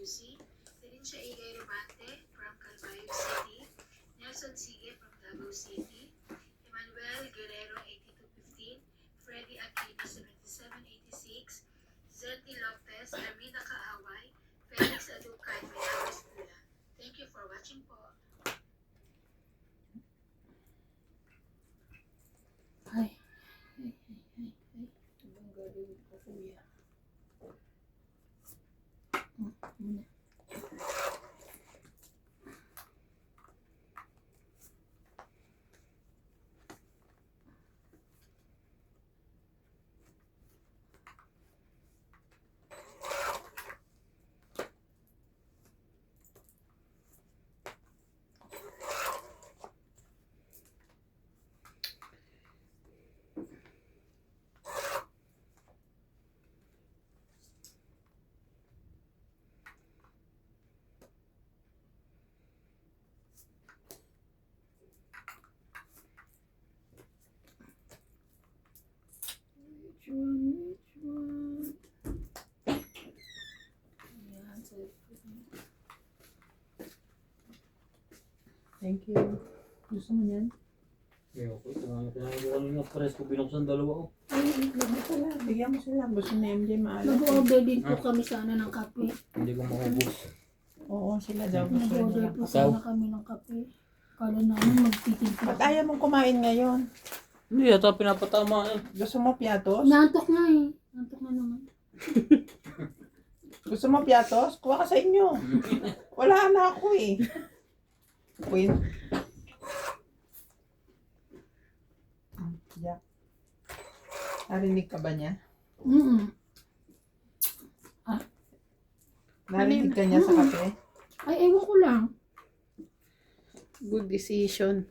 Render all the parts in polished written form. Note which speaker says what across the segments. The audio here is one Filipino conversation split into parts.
Speaker 1: Lucy, Tenincia Igay Romante from Calbayog City, Nelson Sige from Davao City, Emmanuel Guerrero 8215, Freddy Aquino 7786, Zeti Lopez, Armina Kaaway, Felix Aducan, Milagros Pula. Thank you for watching po. Ay, Anong gagawin ko, kuya? Muna. Which one? Ayan,
Speaker 2: Thank you. Gusto mo yan?
Speaker 3: Ayoko, kinain ko kanina. Pares ko binuksan dalawa.
Speaker 2: Ay, labi pala. Bigyan mo sila. Gusto na MJ maalat.
Speaker 1: Mag-order din po kami sana ng kape.
Speaker 3: Hindi ko maubos.
Speaker 2: Oo, sila daw. Gusto
Speaker 1: Mag-order
Speaker 2: nila.
Speaker 1: po sana kami ng kape. Kala namin magtitimpla.
Speaker 2: Ba't ayaw mong kumain ngayon?
Speaker 3: Hindi, ata pinapatama eh.
Speaker 2: Gusto mo piatos?
Speaker 1: Nantok nga eh. Nantok na naman.
Speaker 2: Gusto mo piatos? Kuha ka sa inyo. Wala na ako eh. Queen. Yeah. Narinig ka ba niya? Narinig ka niya sa kape?
Speaker 1: Ay, ewan ko lang.
Speaker 4: Good decision.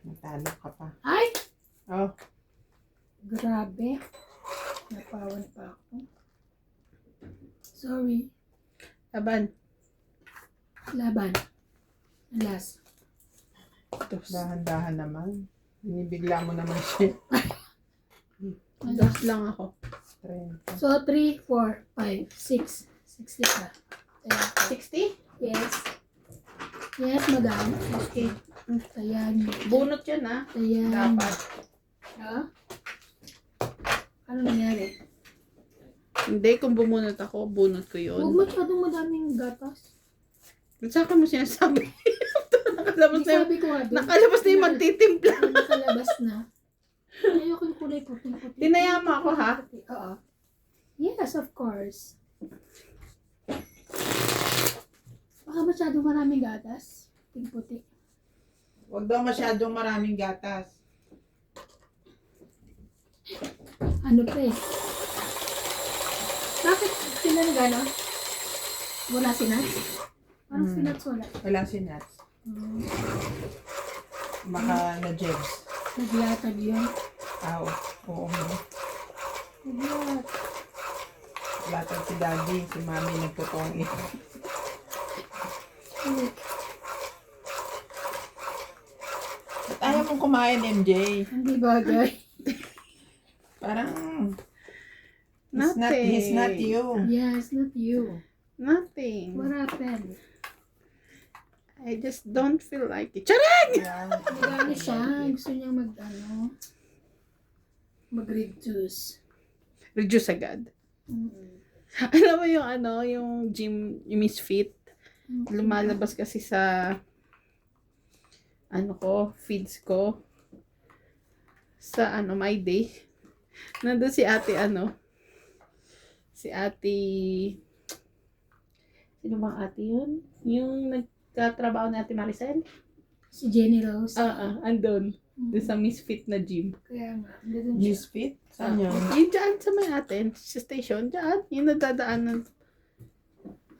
Speaker 2: Natalo ka pa.
Speaker 1: Ay!
Speaker 2: Oh,
Speaker 1: Grabe. Napawan pa ako. Sorry.
Speaker 4: Laban.
Speaker 1: Laban. Alas.
Speaker 2: dahan-dahan naman. Binibigla mo naman siya.
Speaker 4: Dos lang ako.
Speaker 2: 30.
Speaker 1: So, 3, 4, 5, 6. 60 ka. Ayan.
Speaker 4: 60?
Speaker 1: Yes. Yes, madam. Okay. Ayan.
Speaker 4: Bunot yan ha.
Speaker 1: Ayan.
Speaker 4: Dapat.
Speaker 1: Ha? Ano nangyari?
Speaker 4: Hindi, kung bumunot ako, bunot ko
Speaker 1: Huwag
Speaker 4: yun.
Speaker 1: masyadong madaming gatas.
Speaker 4: Saan ka mo sinasabi? Nakalabas
Speaker 1: Di
Speaker 4: na yung,
Speaker 1: sabi ko nga doon.
Speaker 4: nakalabas na yung magtitimpla.
Speaker 1: Nakalabas na. Ayoko yung kulay puting-puti.
Speaker 4: Tinayama ako ha.
Speaker 1: Oo. Yes, of course. Baka masyadong maraming gatas. Puting-puti.
Speaker 2: Huwag daw masyadong maraming gatas.
Speaker 1: Ano pa eh? Bakit sila na gano'n? Wala si Nats? Parang si Nats wala.
Speaker 2: Wala si Nats. Baka na-jebs.
Speaker 1: Naglatag yun.
Speaker 2: Oo.
Speaker 1: Naglat.
Speaker 2: Latag si Daddy, si Mami nagtutong eh. Ba't ayaw mong kumain, MJ?
Speaker 1: Hindi bagay.
Speaker 2: Parang,
Speaker 4: Nothing.
Speaker 2: he's not you.
Speaker 1: Yes, not you.
Speaker 4: Nothing.
Speaker 1: What happened?
Speaker 4: I just don't feel like it. Charang!
Speaker 2: Yeah.
Speaker 1: Nagano siya. Gusto niya mag-reduce.
Speaker 4: Reduce agad. Alam mo yung yung gym, yung Misfit. Lumalabas kasi sa feeds ko. Sa My Day. Nandun si ate si ate, sino bang ate yun? Yung nagtatrabaho na ate Maricel?
Speaker 1: Si Jenny Rose.
Speaker 4: Andun. Doon sa Misfit na gym.
Speaker 1: Kaya nga. Doon siya.
Speaker 2: Misfit? Saan yun?
Speaker 4: Yung dyan sa may atin, sa station, dyan. Yung nadadaanan.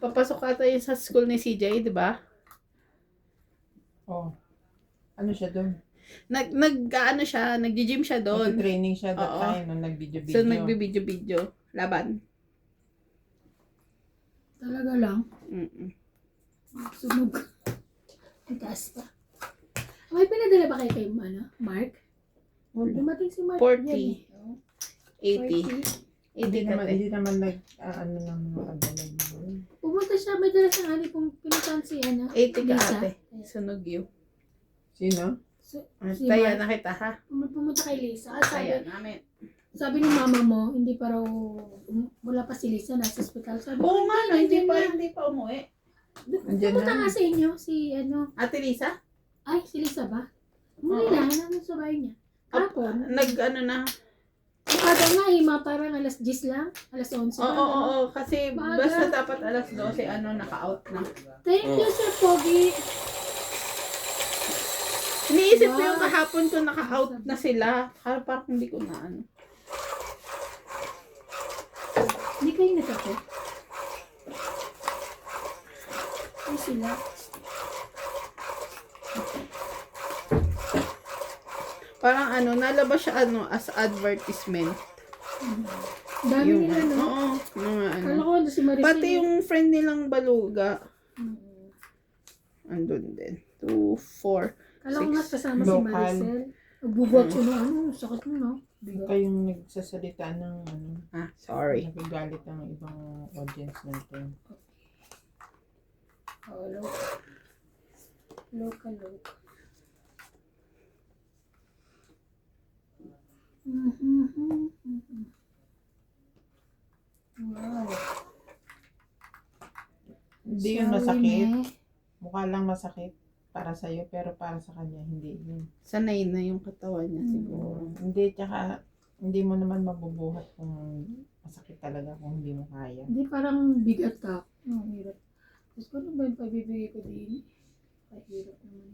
Speaker 4: Papasok ata yun sa school ni CJ, di ba?
Speaker 2: Oh. Ano siya doon?
Speaker 4: Nag-gym siya doon.
Speaker 2: Nag-training siya that
Speaker 4: Oo.
Speaker 2: time nung nag-video-video.
Speaker 4: So, nagbibidyo-video. Laban.
Speaker 1: Talaga lang. Sunog. Ang taas pa. May pinadala ba kay Mark?
Speaker 4: Wala.
Speaker 1: Dumating si Mark.
Speaker 4: 40.
Speaker 1: yan eh. Oh,
Speaker 4: 80.
Speaker 1: 40.
Speaker 2: Hindi naman ano ng mga kadalag mo.
Speaker 5: Pumunta siya, may dala siyang ani kung pinutan si ano.
Speaker 4: 80 ka
Speaker 5: Lisa.
Speaker 4: ate. Sunog yun.
Speaker 2: Sino?
Speaker 5: Si
Speaker 4: Taya
Speaker 5: Mark.
Speaker 4: na kita ha.
Speaker 5: Pumunta kay Lisa. At
Speaker 4: Taya namin.
Speaker 5: sabi ng mama mo, hindi pa raw, wala pa si Lisa, nasa hospital. Sabi ko,
Speaker 4: Oo nga no, hindi
Speaker 5: nandiyan
Speaker 4: pa umuwi.
Speaker 2: Andiyan
Speaker 5: Pumunta
Speaker 2: na.
Speaker 5: nga sa inyo, si ano,
Speaker 4: Ate Lisa?
Speaker 5: ay, si Lisa ba? Umuwi na, nandun sa bahay niya. Kapon.
Speaker 4: Ano na.
Speaker 5: Kada nga eh, parang alas 10 lang, alas 11
Speaker 4: Oo,
Speaker 5: lang.
Speaker 4: oo,
Speaker 5: ano.
Speaker 4: oo. Kasi
Speaker 5: Maaga.
Speaker 4: basta dapat alas 12, naka-out na.
Speaker 5: Thank you, Sir Pogi.
Speaker 4: Iniisip ko
Speaker 5: Wow.
Speaker 4: yung kahapon ko naka-out na sila. Parang hindi ko na ano.
Speaker 5: Hindi kayo nagkape? Ay sila.
Speaker 4: Parang ano, nalabas siya ano as advertisement.
Speaker 5: Dami
Speaker 4: Yung
Speaker 5: nila, no?
Speaker 4: Oo, mga ano.
Speaker 5: Kala ko si Maricel.
Speaker 4: Pati yung friend nilang Baluga,
Speaker 5: Mm.
Speaker 4: andun din. 2, 4.
Speaker 5: Kala ko nga kasama si
Speaker 2: Local.
Speaker 5: Maricel. Nagbubuhat siya ng ano, sakit mo, no?
Speaker 2: Kayong nagsasalita ng ano.
Speaker 4: Sorry.
Speaker 2: Nagagalit ang ibang audience natin.
Speaker 5: Oh, local. Local. Wow.
Speaker 2: Hindi yun masakit. Mukha lang masakit para sa'yo, pero para sa kanya, hindi yun.
Speaker 4: Sanay na yung katawan niya siguro.
Speaker 2: Hindi, tsaka hindi mo naman mabubuhat kung masakit talaga kung hindi mo kaya.
Speaker 5: Hindi parang bigat ka. Ang hirap. Tapos kung ano ba yung pabibigay ko din? Kahirap naman.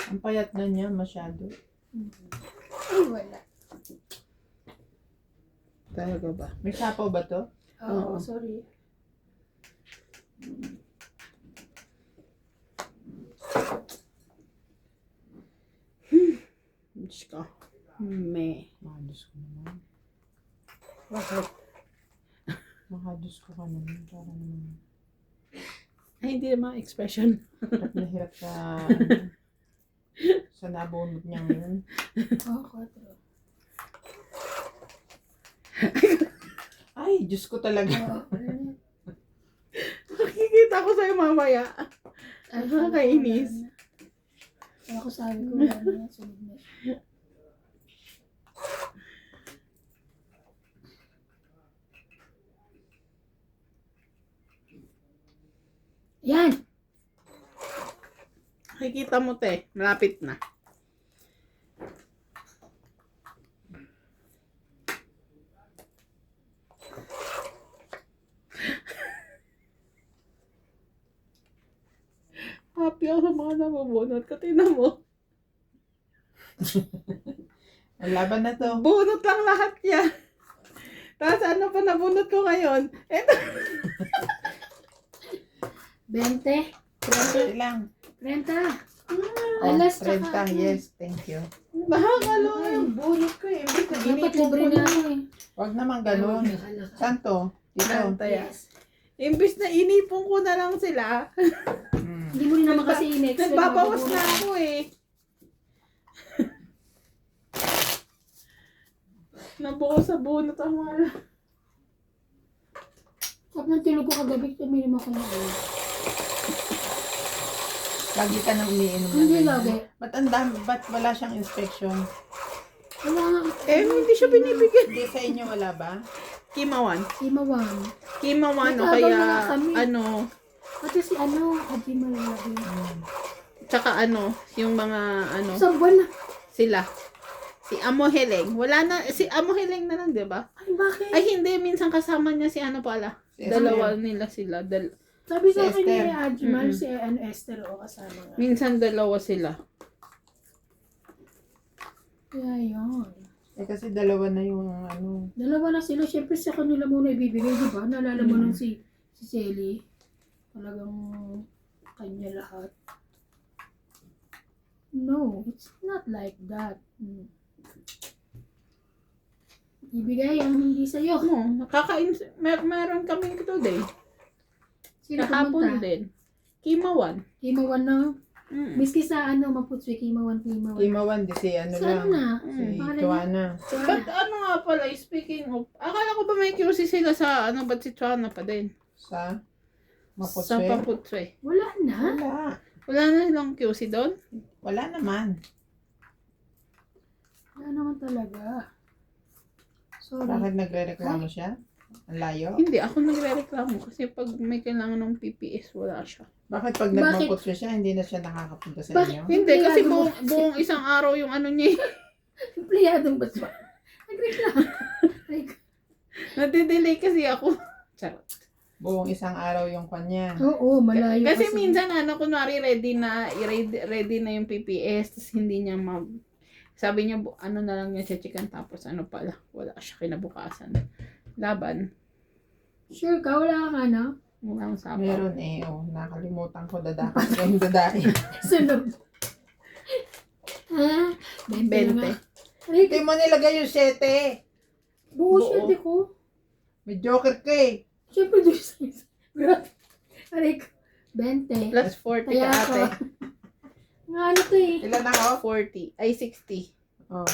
Speaker 2: Ang payat na niya masyado.
Speaker 5: Ay, wala.
Speaker 4: Talaga ba?
Speaker 2: May sapaw ba to?
Speaker 5: Oo,
Speaker 4: Oo.
Speaker 5: sorry.
Speaker 4: Diyos ko. Me.
Speaker 2: Makadus ko naman.
Speaker 4: Bakit?
Speaker 2: Makadus ko ka naman. Para naman.
Speaker 4: Ay, hindi naman expression.
Speaker 2: Hirap na hirap sa ano, sa nabunod niya ngayon.
Speaker 5: Oo, 4.
Speaker 2: Ay, Diyos ko talaga.
Speaker 4: Makikita ko sa'yo mamaya. Nakakainis.
Speaker 5: Kaya ko sabi ko, wala na, sunod na siya. Yan!
Speaker 4: Makikita mo te. Malapit na. Happy ako sa mga nabubunot. Katina mo.
Speaker 2: Ang laban na to.
Speaker 4: Bunot lang lahat yan. Tapos ano pa nabunot ko ngayon? Eto.
Speaker 5: 20.
Speaker 2: Konti lang.
Speaker 5: 30.
Speaker 2: Oh,
Speaker 5: Alas
Speaker 2: 30,
Speaker 5: tsaka.
Speaker 2: yes, thank you.
Speaker 4: Nakakaloka yung bunot ko eh. Imbis na
Speaker 5: Dapat
Speaker 4: inipon
Speaker 5: libre
Speaker 4: ko
Speaker 5: na ako eh.
Speaker 2: Huwag naman ganun. Saan to? Dito.
Speaker 4: Taya. Imbis na inipon ko na lang sila.
Speaker 5: Hindi mo rin naman kasi in-expect.
Speaker 4: Nagbabawas na ako eh. Nabuo sa bunot ang mga.
Speaker 5: Sabi ng tulog ko kagabi, tumili mo ko na eh.
Speaker 2: Lagi ka nang umiinom ng
Speaker 5: Hindi
Speaker 2: ganyan.
Speaker 5: lagi.
Speaker 2: Ba't wala siyang inspection?
Speaker 5: Wala nga.
Speaker 4: Eh, hindi siya binibigyan.
Speaker 2: Hindi sa inyo wala ba?
Speaker 4: Kimawan.
Speaker 5: Imawan.
Speaker 4: Kimawan o
Speaker 5: Nagkaabang
Speaker 4: kaya
Speaker 5: na nga kami.
Speaker 4: ano.
Speaker 5: Pati si ano, Adi Malalabi.
Speaker 4: Tsaka ano, yung mga ano,
Speaker 5: Isang buwan na.
Speaker 4: sila. Si Amo Heleng. Wala na, si Amo Heleng na lang, di ba?
Speaker 5: Ay, bakit?
Speaker 4: Ay, hindi. Minsan kasama niya si ano pala.
Speaker 2: Si
Speaker 4: Dalawa nila sila.
Speaker 5: Sabi sa
Speaker 2: Si
Speaker 5: akin ni
Speaker 2: Esther.
Speaker 5: Ajimal,
Speaker 4: Mm-mm.
Speaker 5: si ano, Esther o kasama nga.
Speaker 4: Minsan dalawa sila.
Speaker 5: Kaya yun.
Speaker 2: Eh kasi dalawa na yung ano.
Speaker 5: Dalawa na sila. Siyempre sa kanila muna ibibigay, di ba? Naalala mo nung si Selly. Talagang kanya lahat. No, it's not like that. Ibigay ang hindi sa'yo.
Speaker 4: No, meron kami today.
Speaker 5: Sino
Speaker 4: Kahapon
Speaker 5: pumunta?
Speaker 4: din. Kimawan.
Speaker 5: Kimawan na. Miski sa Maputswe, Kimawan.
Speaker 2: Kimawan, di si ano
Speaker 5: Sa
Speaker 2: lang.
Speaker 5: ano na?
Speaker 2: Si
Speaker 5: Pangalan
Speaker 2: Joanna.
Speaker 4: But ano nga pala, speaking of, akala ko ba may QC sila sa ba't si Chana pa din?
Speaker 2: Sa
Speaker 4: Sa
Speaker 2: Maputswe.
Speaker 4: Paputswe.
Speaker 5: Wala na.
Speaker 2: Wala.
Speaker 4: Wala na silang QC doon?
Speaker 2: Wala naman.
Speaker 5: Wala naman talaga. Sorry.
Speaker 2: Bakit nagre-reklamo siya? Ang layo?
Speaker 4: Hindi, ako nagre-reklamo kasi pag may kailangan ng PPS, wala siya.
Speaker 2: Bakit pag
Speaker 5: Bakit?
Speaker 2: nagmaputswe siya, hindi na siya nakakapunta sa
Speaker 5: Bakit?
Speaker 2: inyo?
Speaker 4: Hindi, kasi
Speaker 5: Empleyado mo.
Speaker 4: buong isang araw yung ano niya.
Speaker 5: Empleyadong ba't ba? Nagreklamo.
Speaker 4: Nadidelay kasi ako. Charot.
Speaker 2: Buong isang araw yung kanya.
Speaker 5: Oo, malayo
Speaker 4: Kasi minsan kunwari ready na yung PPS, tapos hindi niya sabi niya, ano na lang niya checkan tapos ano pala, wala siya kinabukasan. Laban.
Speaker 5: Sure ka? Wala kang ano?
Speaker 4: Wala akong sapaw.
Speaker 2: Meron nakalimutan ko dadakot ko yung dadahin.
Speaker 5: Sunod. Ha? 20 na nga.
Speaker 4: 20.
Speaker 5: Aray,
Speaker 2: Hindi mo nilagay yung 7.
Speaker 5: buo
Speaker 4: Buo.
Speaker 5: siya, ko.
Speaker 2: May joker ka eh.
Speaker 5: Siyempre, doon sa isa. Grabe. Aray, 20.
Speaker 4: Plus 40
Speaker 5: Kaya
Speaker 4: ka ate.
Speaker 5: Nga ano to eh.
Speaker 2: Ilan ako?
Speaker 4: 40. Ay, 60.
Speaker 2: Oh.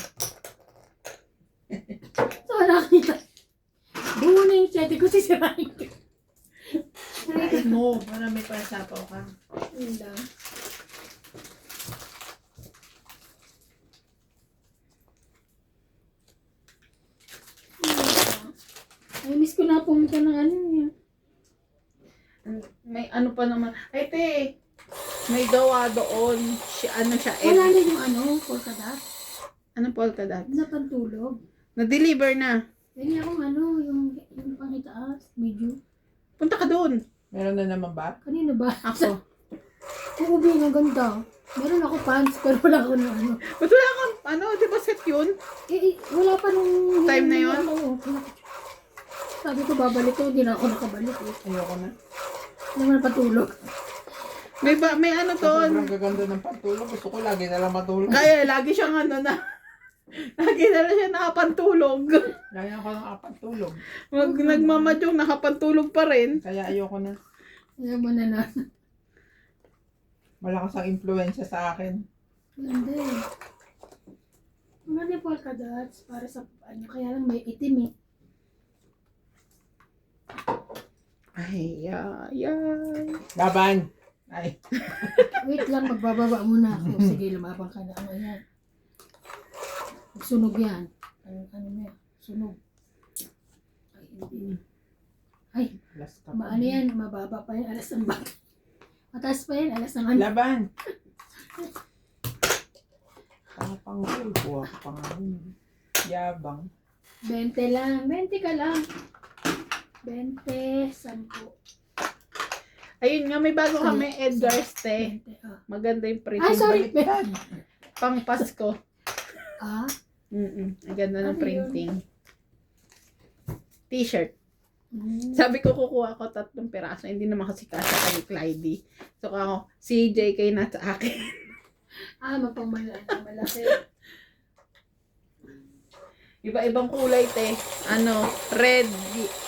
Speaker 5: So, nakita. Buo na yung 7 ko, sisirain ko. Aray,
Speaker 2: Kain mo. Marami pa sapaw ka.
Speaker 5: yun lang. Ay, miss ko na pumunta ng ano yun.
Speaker 4: May ano pa naman. Ay, te. May gawa doon. Ano siya?
Speaker 5: Wala na yung polka-dot.
Speaker 4: Ano polka dot?
Speaker 5: Na pantulog.
Speaker 4: Na-deliver na.
Speaker 5: Ganyan akong yung pangitaas, medyo.
Speaker 4: Punta ka doon.
Speaker 2: Meron na naman ba?
Speaker 5: Kanino ba?
Speaker 4: Ako.
Speaker 5: Oo, ang ganda. Meron ako pants, pero wala ko ng ano.
Speaker 4: Ba't wala kang, di ba set yun?
Speaker 5: Wala pa nung...
Speaker 4: Time na yun?
Speaker 5: Sabi ko, babalik ko, hindi na ako nakabalik eh.
Speaker 2: Ayoko na.
Speaker 5: Hindi naman patulog.
Speaker 4: May ano doon.
Speaker 2: Sobrang gaganda ng pantulog. Gusto ko lagi na lang matulog.
Speaker 4: Kaya lagi siyang lagi na lang siya nakapantulog.
Speaker 2: Lagi ako ng apat tulog.
Speaker 4: Nagmamadyong nakapantulog pa rin.
Speaker 2: Kaya ayoko na.
Speaker 5: Ayaw mo na na.
Speaker 2: Malakas ang influensya sa akin.
Speaker 5: Ganda eh. Mga ni polka dots para sa kaya lang may itim eh.
Speaker 4: Ay.
Speaker 2: Laban! Ay.
Speaker 5: Wait lang, magbababa muna ako. Sige, lumabang ka na. Ano yan? Sunog yan. Ano yan? Sunog. Ay, hindi. Ay,
Speaker 2: Last ka
Speaker 5: ano yan? Mababa pa yan. Alas ng bag. Mataas pa yan. Alas ng ano.
Speaker 2: Laban! Tapang ko. Buha ko pa nga rin. Yabang.
Speaker 5: 20 lang. 20 ka lang. 20, 10.
Speaker 4: Ayun nga, may bago kami Edgar's te.
Speaker 5: 20, ah.
Speaker 4: Maganda yung printing.
Speaker 5: Ay, sorry.
Speaker 2: Baliktad.
Speaker 4: Pang Pasko.
Speaker 5: Ah?
Speaker 4: Ang ganda ng
Speaker 5: Ano
Speaker 4: printing. T-shirt.
Speaker 5: Mm.
Speaker 4: Sabi ko kukuha ko 3 piraso. Hindi naman kasi kasya kay Clyde. So ako, si JK na sa akin.
Speaker 5: Ah, malaki.
Speaker 4: Iba-ibang kulay te. Red,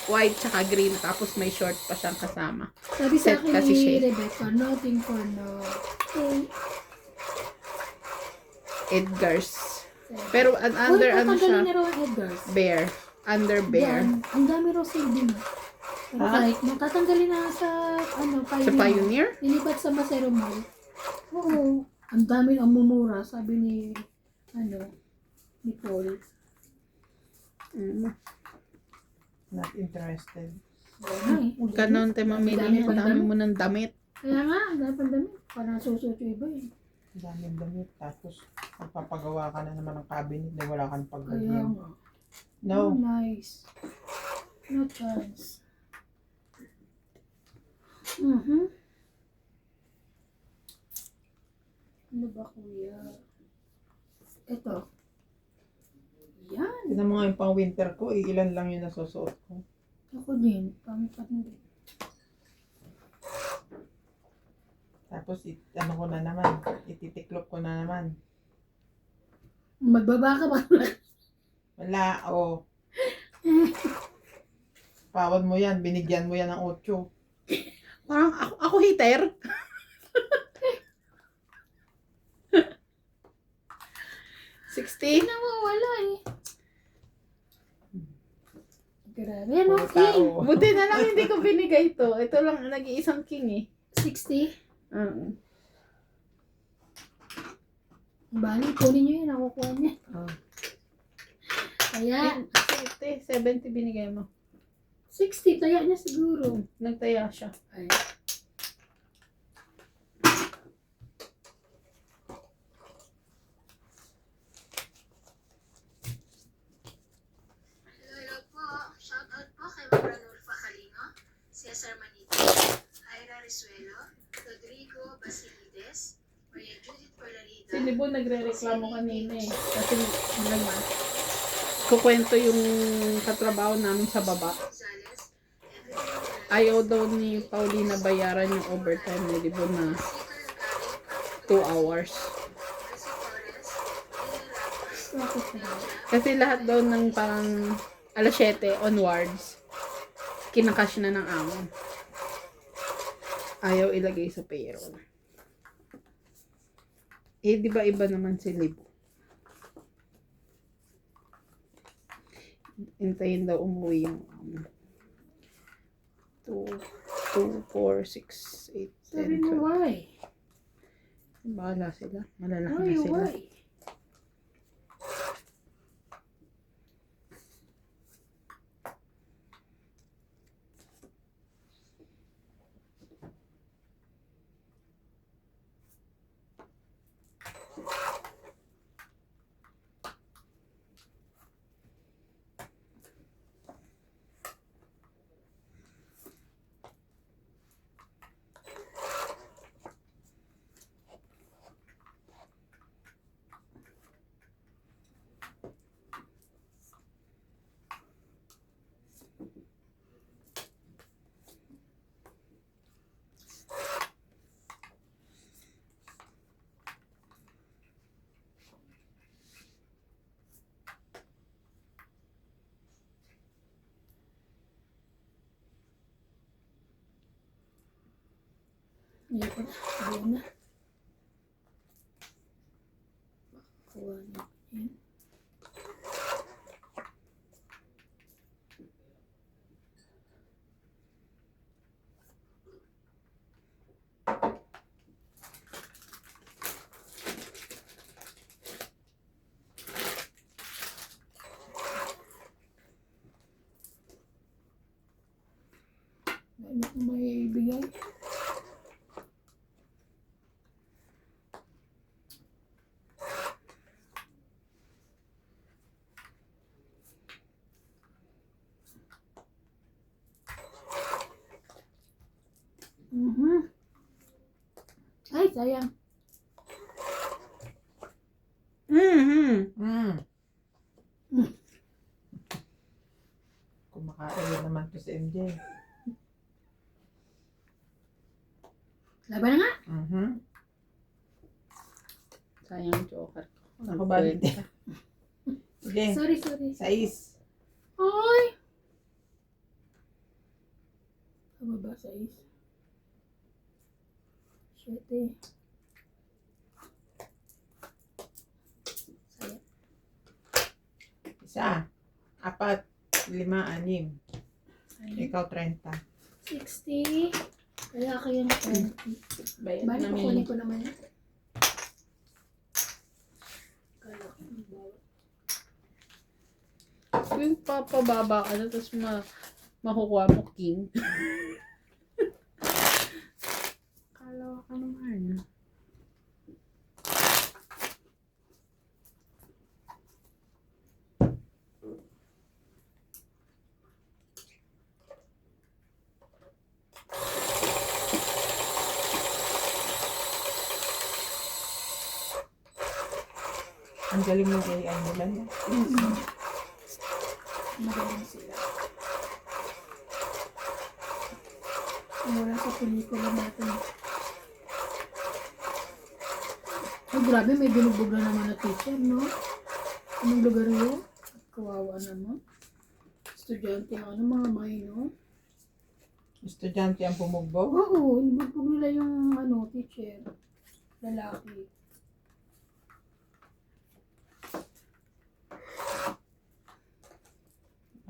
Speaker 4: white, tsaka green. Tapos may short pa siyang kasama.
Speaker 5: Sabi sa
Speaker 4: Set
Speaker 5: akin
Speaker 4: kasi
Speaker 5: ni
Speaker 4: siya.
Speaker 5: Rebecca, nothing for no. Okay.
Speaker 4: Edgar's. Pero under ano siya?
Speaker 5: na raw ang Edgar's.
Speaker 4: Bear. Under bear.
Speaker 5: Yan, ang dami raw sale din. Pero
Speaker 2: Ah?
Speaker 5: kahit matatanggalin na sa
Speaker 4: Sa Pioneer?
Speaker 5: Nilipat sa Macero Mall. Oo. Ang dami ang mumura, sabi ni ni Paul.
Speaker 2: Not interested.
Speaker 5: Wala eh.
Speaker 4: Huwag ka noon tayo mamili.
Speaker 5: Dami
Speaker 4: Ang
Speaker 5: pang
Speaker 4: dami
Speaker 5: damit.
Speaker 4: mo ng damit.
Speaker 5: Kaya nga, ang dami pang damit. Parang susuot yung iba eh.
Speaker 2: Daming damit. Tapos, magpapagawa ka na naman ng cabinet na wala kang
Speaker 5: Kaya
Speaker 2: paglagyan.
Speaker 5: nga.
Speaker 2: No.
Speaker 5: Oh, nice. No chance. Ano ba kuya? Ito. Yan.
Speaker 2: Tignan mo nga yung pang winter ko. Ilan lang yung nasusuot ko.
Speaker 5: Ako din. Pamipat din.
Speaker 2: Tapos, ano ko na naman. Ititiklop ko na naman.
Speaker 5: Magbaba ka ba?
Speaker 2: Wala, oh. Pawad mo yan. Binigyan mo yan ng 8.
Speaker 4: Parang ako heater. 60?
Speaker 5: Nawawala eh. Grabe, ano?
Speaker 2: Puro tao.
Speaker 4: Buti na lang hindi ko binigay to. Ito lang, nag-iisang king eh.
Speaker 5: 60?
Speaker 4: Oo.
Speaker 5: Bali, kunin nyo yun. Nakukuha niya.
Speaker 2: Oh.
Speaker 5: Kaya,
Speaker 4: 70 binigay mo.
Speaker 5: 60. Taya niya siguro.
Speaker 4: Nagtaya siya.
Speaker 5: Ay.
Speaker 1: Hello po. Shoutout po kay Ma'am Ranulfa Calino, Cesar Manito, Ira Risuelo, Rodrigo Basilides, Maria Judith Perlarida,
Speaker 4: Si Libo nagre-reklamo kanina eh. Kasi kukwento yung katrabaho namin sa baba.
Speaker 1: Gonzales, Edwin
Speaker 4: Ayaw daw ni Paulina bayaran yung overtime ni Libo na
Speaker 1: Sito
Speaker 4: 2
Speaker 1: Lagari,
Speaker 4: hours.
Speaker 1: Elsie Torres, Lily Ramos,
Speaker 5: Bakit na?
Speaker 4: Kasi lahat daw ng parang alas 7 onwards, kinakash na ng amo. Ayaw ilagay sa payroll. Eh, di ba iba naman si Libo? Hintayin daw umuwi yung 2, 4, 6, 8,
Speaker 5: Sabi
Speaker 4: 10,
Speaker 5: mo,
Speaker 4: 12.
Speaker 5: why?
Speaker 4: Bahala sila. Malalaki
Speaker 5: Why,
Speaker 4: na sila.
Speaker 5: why? Hindi ko na. Ayaw na. Kuha na. Yan. Ano kung may ibigay? Ay, sayang.
Speaker 2: Kumakain naman to si MJ.
Speaker 5: Laban na nga.
Speaker 4: Sayang joker ko.
Speaker 2: Ako ba? Sige.
Speaker 5: Sorry.
Speaker 2: 6.
Speaker 5: Ay! Tama ba sa is? 7. Sayang.
Speaker 2: 1, 4, 5, 6. Ikaw 30.
Speaker 5: 60. Kaya kayang 20.
Speaker 4: Bayad
Speaker 5: Bali,
Speaker 4: namin.
Speaker 5: kukunin ko naman yan. Kala ko, bawat.
Speaker 4: Yung papababa ka na, tapos makukuha mo king. Kalawa ka naman.
Speaker 2: Ang galing mo kay ano lang.
Speaker 5: Magaling sila. Wala sa pelikula natin. Ay, grabe, may binugbog na naman na teacher, no? Anong lugar yun? Kawawa naman. Estudyante ng ano, mga mahino.
Speaker 2: Estudyante ang bumugbog.
Speaker 5: Oo, binugbog nila yung ano, teacher. Lalaki.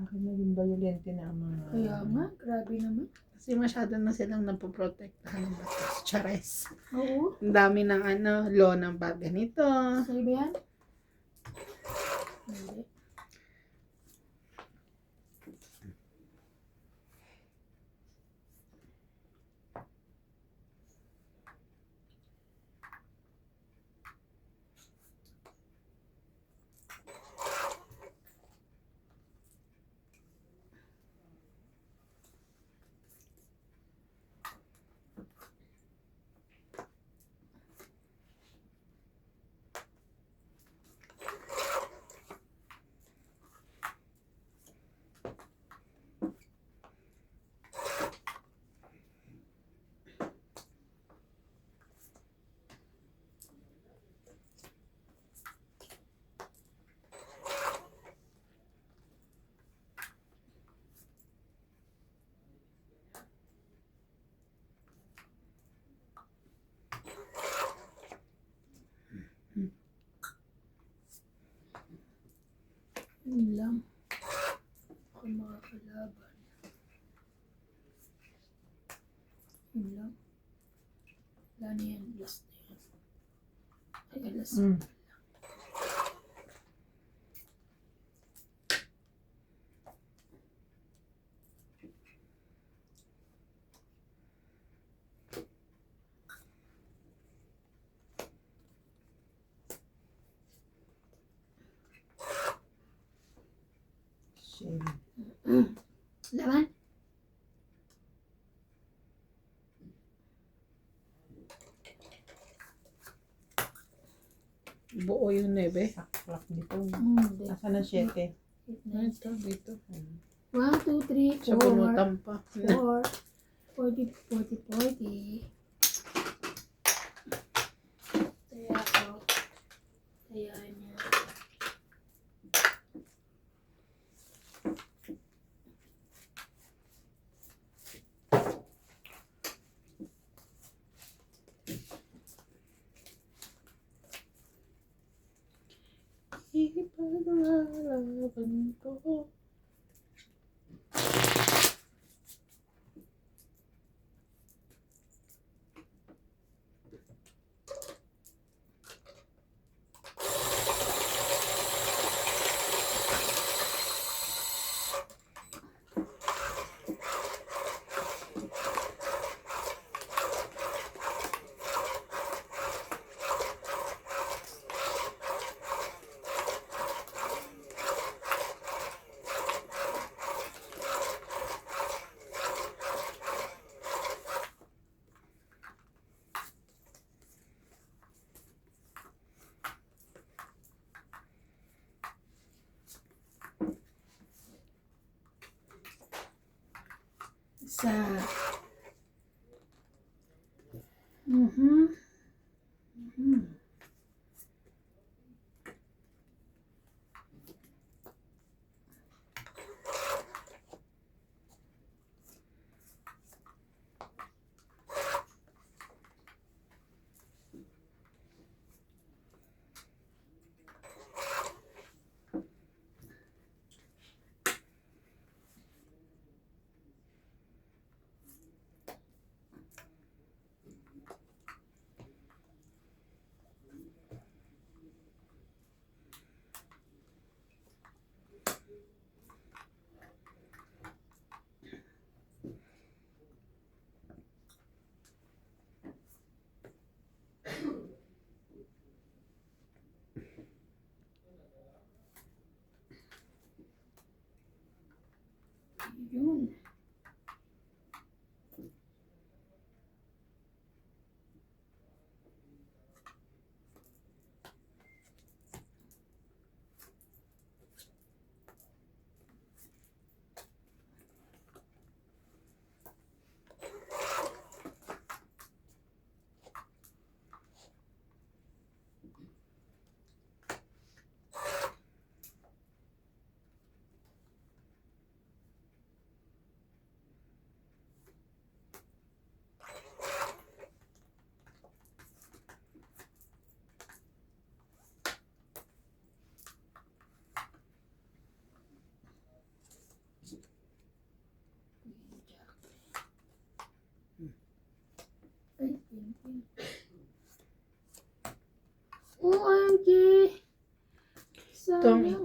Speaker 2: Bakit naging violente na ang mga...
Speaker 5: Kaya nga, grabe naman.
Speaker 4: Kasi masyado na silang napoprotektahan ng batas. Chares.
Speaker 5: Oo.
Speaker 4: Ang dami ng law ng bag ganito.
Speaker 5: Sa'yo ba yan? Hindi. Yun lang. Ako makakalaban. Yun lang. Wala na yan. Last na yan. Ay, last.
Speaker 2: Mm. Shame.
Speaker 5: Laban?
Speaker 4: Buo yung 9.
Speaker 2: Saklak dito.
Speaker 5: Hindi.
Speaker 2: Nasaan ang 7?
Speaker 4: Ito, dito.
Speaker 5: 1, 2, 3,
Speaker 4: Sa
Speaker 5: 4,
Speaker 4: bunutan pa.
Speaker 5: 4, 40, 40, 40. Kaya ako, kaya niya.
Speaker 4: Ipaglalaban ko.
Speaker 5: Sa mhm. Mhm.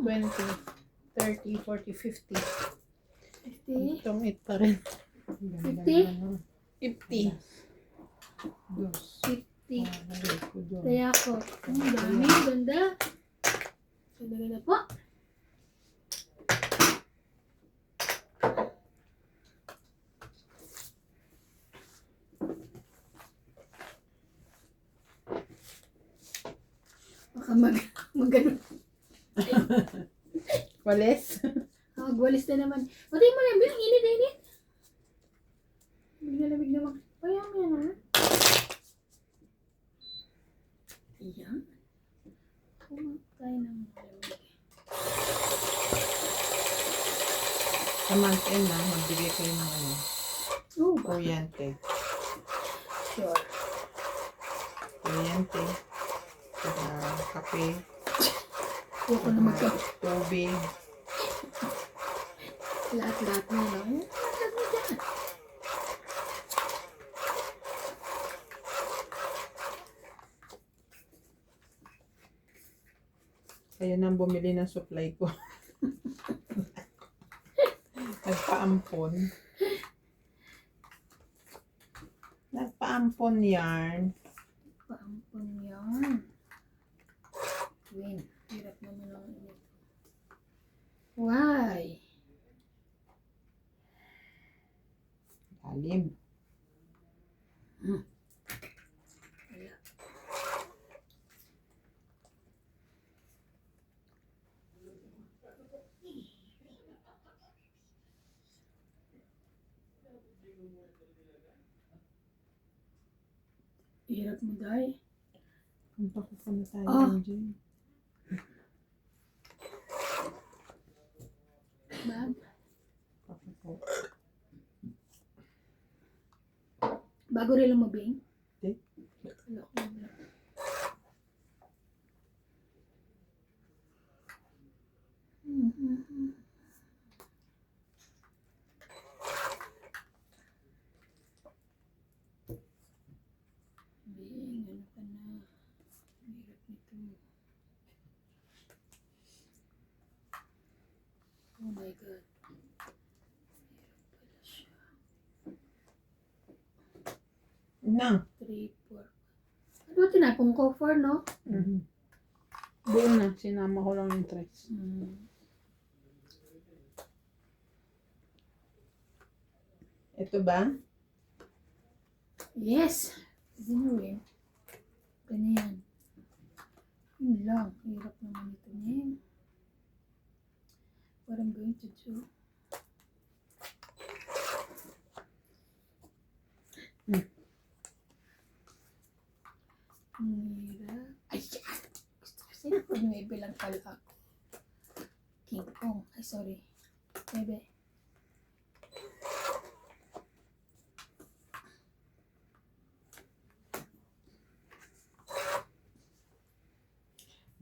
Speaker 4: 20, 30, 40, 50.
Speaker 5: 50.
Speaker 4: Itong 8 pa rin.
Speaker 5: 50?
Speaker 4: 50.
Speaker 5: 50. Kaya ako. Ang dami. Ganda. Ganda po. Baka mag-ano.
Speaker 4: Walis.
Speaker 5: Magwalis na naman. Patay mo lang, bilang init. Lamig naman. Kaya mo yan, ha? Iyan. Kumatay ng malamig.
Speaker 2: Sa month end na, magbigay kayo ng ano,
Speaker 5: Oh, ba?
Speaker 2: kuryente.
Speaker 5: Sure.
Speaker 2: Kuryente. Saka kape,
Speaker 5: Huwag ko na magka.
Speaker 2: tubig.
Speaker 5: Lahat-lahat na lang. Lahat na dyan.
Speaker 2: Kaya nang bumili ng supply ko. Nagpaampon. Nagpaampon yarn.
Speaker 5: Paampon yan. Win. Hirap naman ang init. Why?
Speaker 2: Lalim.
Speaker 5: Wala. Hirap mo, Day.
Speaker 2: Punta ko pa na tayo
Speaker 5: Ah.
Speaker 2: dyan.
Speaker 5: Bag.
Speaker 2: Ako po.
Speaker 5: Bago rin lang mabing?
Speaker 2: Hindi.
Speaker 5: Wala ko na. Bing, ano ka na? Hirap nito. Oh my God. Hirap pala siya.
Speaker 2: Na.
Speaker 5: 3, 4. Ano ba tinapong ko? 4, no?
Speaker 4: Buo na. Sinama ko lang yung tres.
Speaker 2: Ito ba?
Speaker 5: Yes! Pwede na rin. Pwede na yan. Yun lang. Hirap naman ito niya. What I'm going to do. Hirap. Ayan! Gusto kasi pag may bilang pala ako. King Kong. Ay, sorry. Bebe.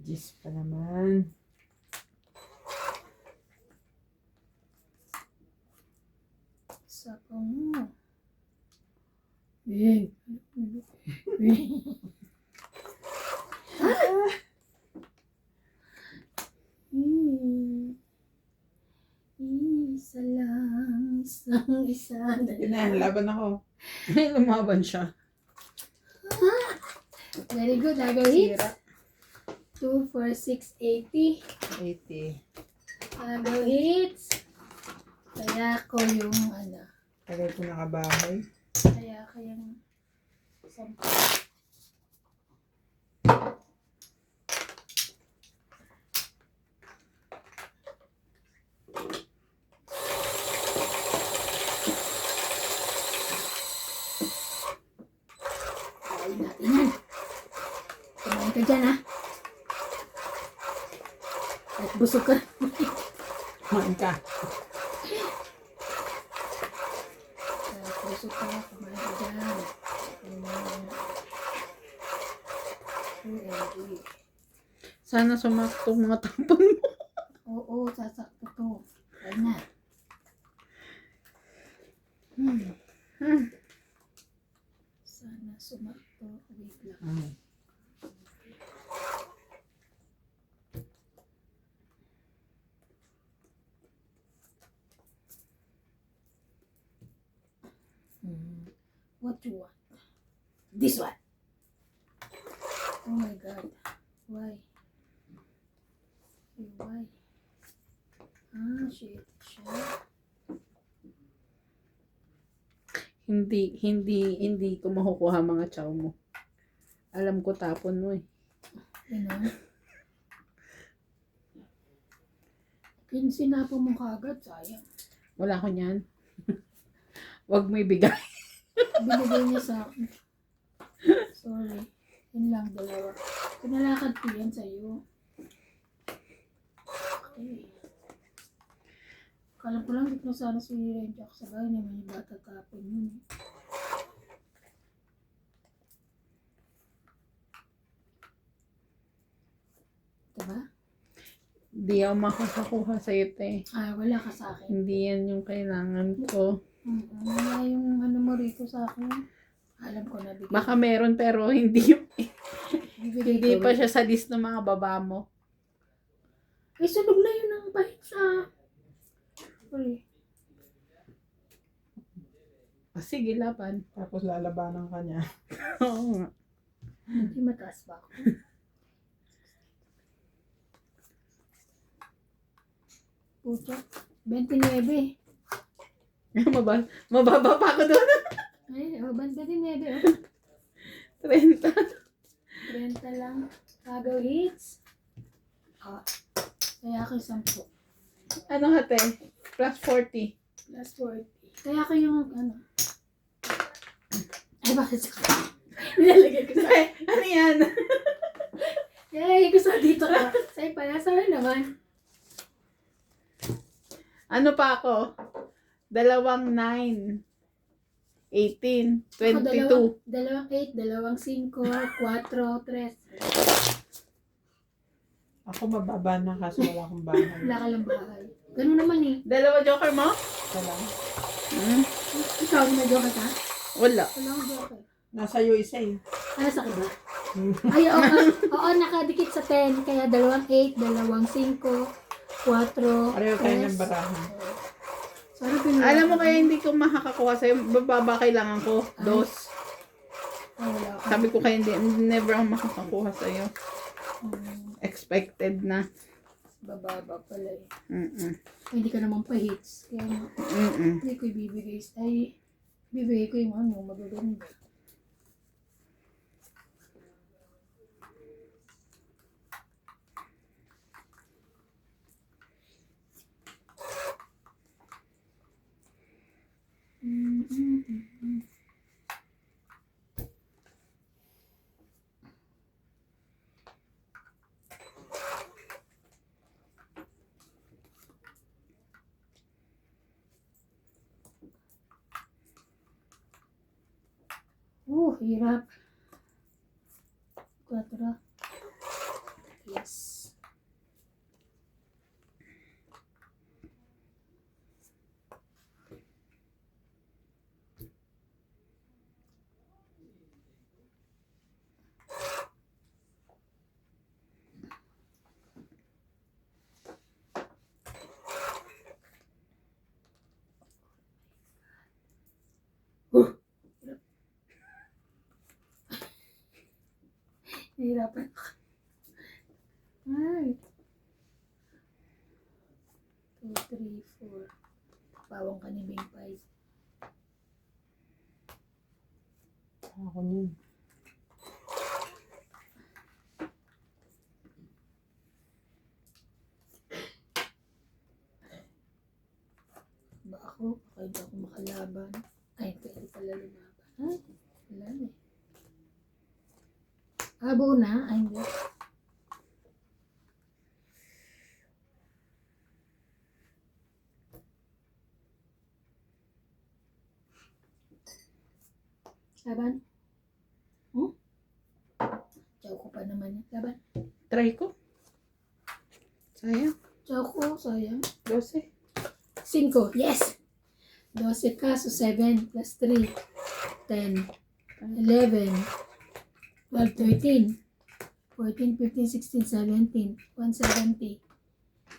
Speaker 2: Diyos pa naman.
Speaker 5: Saka mo. Bing. Bing. Isa lang, isa na
Speaker 2: Yun na, laban ako.
Speaker 4: Lumaban siya.
Speaker 5: Very good, Aga hits.
Speaker 4: Sira.
Speaker 5: 2, 4, 6, 80.
Speaker 2: 80.
Speaker 5: Aga hits. Kaya ko yung ano.
Speaker 2: Kaya ko nakabahay.
Speaker 5: Kaya kayang 10. Kain natin yan. Kumain ka dyan, ha? At busog ka.
Speaker 2: Kumain ka.
Speaker 5: At busog ka. Kumain ka dyan. OMG.
Speaker 4: Sana sumakto mga tampon mo.
Speaker 5: Oo, sasakto to. Kain na. Sana sumakto. Wait lang. What you want? This one. Oh my God. Why? Why? Shit.
Speaker 4: Hindi ko makukuha mga chow mo. Alam ko tapon mo eh.
Speaker 5: You know? Sinapon mo kaagad, sayang.
Speaker 4: Wala ko niyan. Wag mo ibigay.
Speaker 5: Binigay niya sa akin. Sorry. Yun lang, dalawa. Pinalakad ko yan sa'yo. Okay. Kala ko lang, dito sana si Renjak sa bahay naman yung bata tapon yun. Diba?
Speaker 4: Hindi ako makakakuha sa'yo, te.
Speaker 5: Wala ka sa akin.
Speaker 4: Hindi yan yung kailangan ko.
Speaker 5: Wala yung ano mo rito sa akin. Alam ko na bigay.
Speaker 4: Baka meron pero hindi
Speaker 5: Bibigay
Speaker 4: hindi
Speaker 5: ko
Speaker 4: pa
Speaker 5: rin.
Speaker 4: siya sa list ng mga baba mo.
Speaker 5: Sunog na yun ang pahit sa... Sorry.
Speaker 4: Sige, laban.
Speaker 2: Tapos lalabanan ka niya.
Speaker 4: Oo nga.
Speaker 5: Hindi mataas ba ako? Puto. 29.
Speaker 4: Mababa pa ako doon.
Speaker 5: Ay, 29.
Speaker 4: 30.
Speaker 5: 30 lang. Kagaw hits. Kaya ako 10.
Speaker 4: Ano ka, te? Plus 40.
Speaker 5: Plus 40. Kaya ako yung ano. Ay, bakit sa nilalagay ko sa...
Speaker 4: Ano yan?
Speaker 5: Nilalagay ko sa dito ka. Sa'yo pala. Sa'yo naman.
Speaker 4: Ano pa ako? 2, 9. 18. 22.
Speaker 5: 2, 8, 2, 5, 4, 3.
Speaker 2: Ako mababa na kasi wala akong bahay.
Speaker 5: Wala ka lang bahay. Ganun naman eh.
Speaker 4: 2 joker mo?
Speaker 2: Ito lang.
Speaker 5: Ikaw, medyo ka?
Speaker 4: Wala.
Speaker 5: Wala akong joker.
Speaker 2: Nasa iyo isa eh.
Speaker 5: Ano sa iba? Ay, oo, nakadikit sa 10. Kaya 2, 8, 2, 5, 4,
Speaker 2: Pareho tayo ng barahan.
Speaker 4: Alam mo kaya hindi ko makakakuha sa'yo. Bababa kailangan ko. 2.
Speaker 5: Wala ako.
Speaker 4: Sabi ko kaya never ako makakakuha sa'yo. Expected na.
Speaker 5: Bababa pala eh.
Speaker 4: Mm-mm.
Speaker 5: Hindi ka naman pa-hits. Kaya
Speaker 4: Mm-mm.
Speaker 5: hindi ko ibibigay. Ay, bibigay ko yung ano, magaganda. Hirap. 4. Yes. Nahirapan ako. Ay. 2, 3, 4. Bawang kanibing 5.
Speaker 2: Ako niyan.
Speaker 5: Ba ako? Baka hindi ako makalaban. Ay, pwede pala lumaban. Ay, wala na eh. Buo na? Ay, hindi. Laban? Chow ko pa naman yan. Laban?
Speaker 4: Try ko. Sayang.
Speaker 5: Chow ko, sayang.
Speaker 4: 12.
Speaker 5: 5. Yes! 12 ka, so 7 plus 3. 10. 11. 12, 13. 14, 15, 16, 17. 170.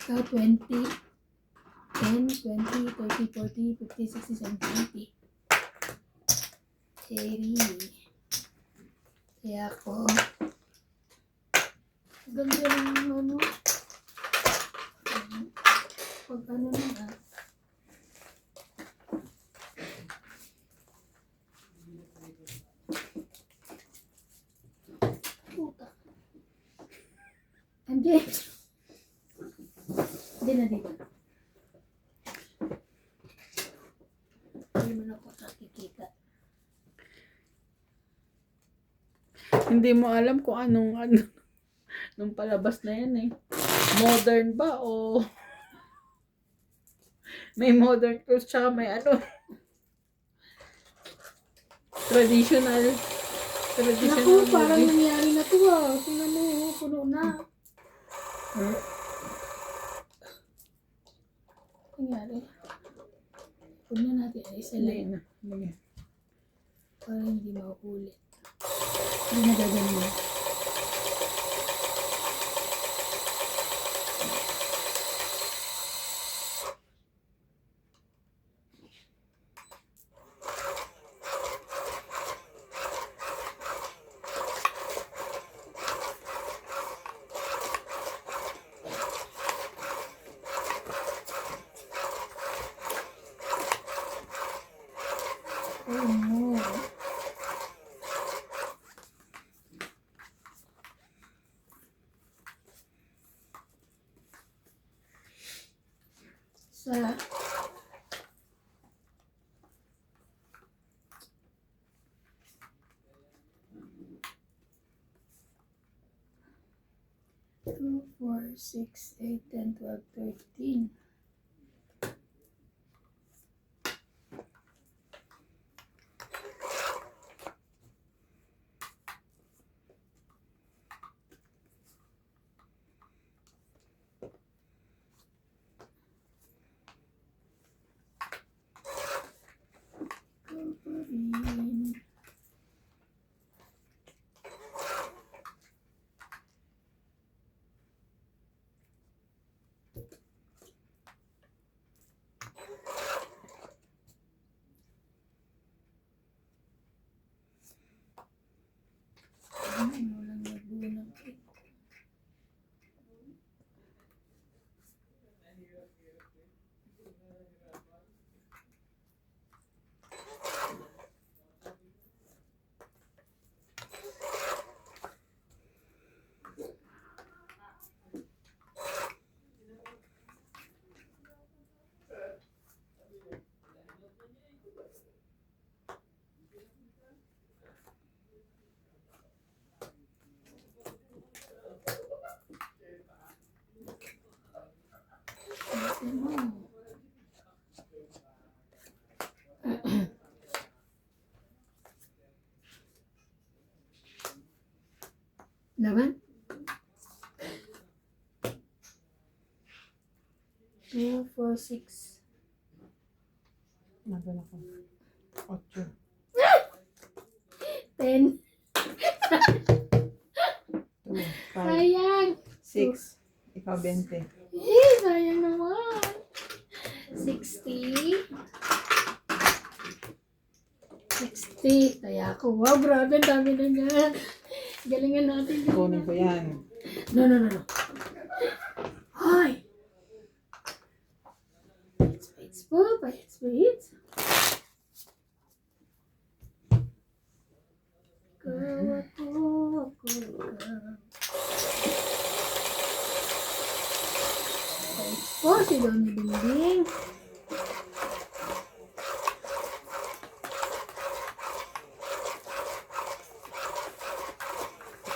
Speaker 5: Ikaw, 20. 10, 20, 30, 40, 50, 60, 70, 80. Cherry. Kaya ako. Ganda ng ano. Pag ano na Puta. Andiyan. Hindi na dito. Hindi mo na ako nakikita.
Speaker 4: Hindi mo alam kung anong ano nung palabas na yan eh. Modern ba o may modern clothes tsaka may ano traditional
Speaker 5: Naku, parang
Speaker 4: movie.
Speaker 5: nangyari na to ah. Tingnan mo, puno na. Nangyari. Puno natin ay isa
Speaker 4: Hindi
Speaker 5: lang.
Speaker 4: na. Sige.
Speaker 5: Para hindi mauulit. Hindi na gaganyan. Oh no. Sa 2, 4, 6, 8, 10, 12, 13. Green. Walang nabuo ng cake. Ate mo. Laban? 2, 4, 6.
Speaker 2: Nandun ako. 8.
Speaker 5: 10.
Speaker 2: 2, 5,
Speaker 5: Sayang.
Speaker 2: 6. Ikaw 20.
Speaker 5: Sayang naman. 60. 60. Kaya ako. Wow, grabe. Ang dami na niya. Galingan natin.
Speaker 2: Kunin ko yan.
Speaker 5: No. Hoy! Spades po. Spades. Ako. Spades po. Si Donnie Dingding.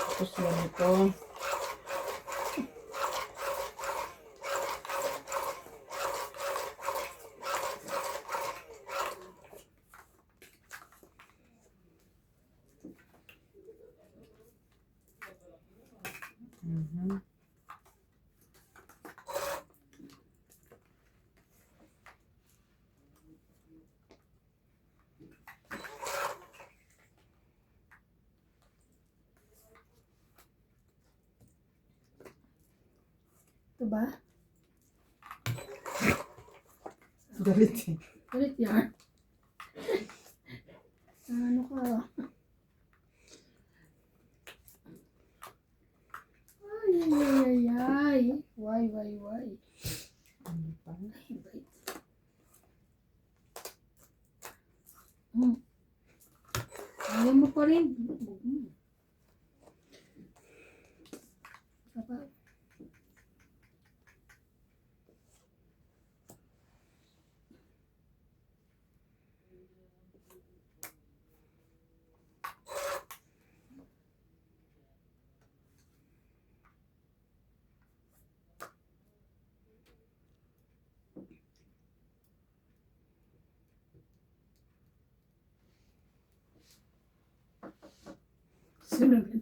Speaker 2: Tapos ganito. Mhm.
Speaker 5: Ito ba?
Speaker 2: Galit eh.
Speaker 5: Ulit yan. Ano ka? Ay, ay, ay, ay. Why?
Speaker 2: Ano pa?
Speaker 5: Ay, wait. Hmm. Ayaw mo pa rin. Papa. Sunugan.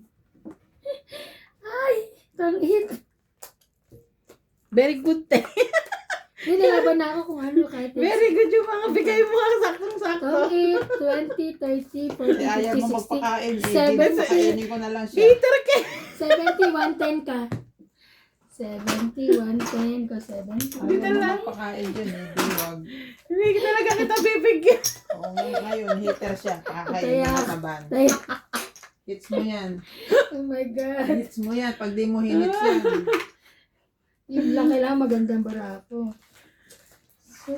Speaker 5: Ay, tangit.
Speaker 4: Very good te.
Speaker 5: Nilalaban na ako kung ano kahit
Speaker 4: Very good yung mga bigay mo. Saktong-sakto.
Speaker 5: tangit, 20, 30, 40,
Speaker 2: Kasi ayaw mo
Speaker 5: 50, 60,
Speaker 2: magpakain. Eh.
Speaker 5: Seven.
Speaker 2: Pakainin ko na lang siya.
Speaker 4: Peter ka.
Speaker 5: 70, 110 ka. 70, 110 ka, 70.
Speaker 2: Ayaw mo magpakain dyan eh. Di wag.
Speaker 4: Hindi talaga kita bibigyan.
Speaker 2: Oo, ngayon, hater siya. Kakain
Speaker 5: Kaya-
Speaker 2: na kaban.
Speaker 5: Tay,
Speaker 2: Hits mo yan.
Speaker 5: oh my God.
Speaker 2: Hits mo yan. Pag di mo hinits yan.
Speaker 5: Yun lang kailangan magandang barako. So,